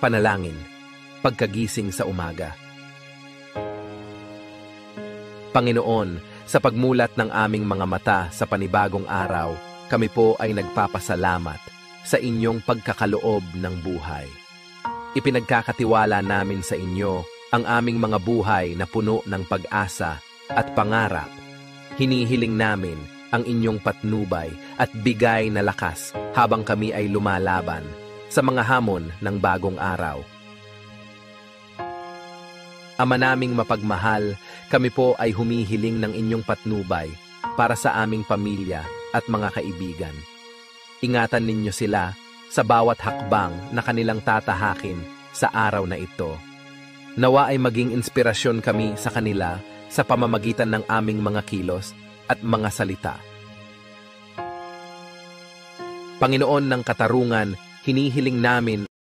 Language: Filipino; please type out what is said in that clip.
Panalangin, pagkagising sa umaga. Panginoon, sa pagmulat ng aming mga mata sa panibagong araw, kami po ay nagpapasalamat sa inyong pagkakaloob ng buhay. Ipinagkakatiwala namin sa inyo ang aming mga buhay na puno ng pag-asa at pangarap. Hinihiling namin ang inyong patnubay at bigay na lakas habang kami ay lumalaban sa mga hamon ng bagong araw. Ama naming mapagmahal, kami po ay humihiling ng inyong patnubay para sa aming pamilya at mga kaibigan. Ingatan ninyo sila sa bawat hakbang na kanilang tatahakin sa araw na ito. Nawa ay maging inspirasyon kami sa kanila sa pamamagitan ng aming mga kilos at mga salita. Panginoon ng katarungan, hinihiling namin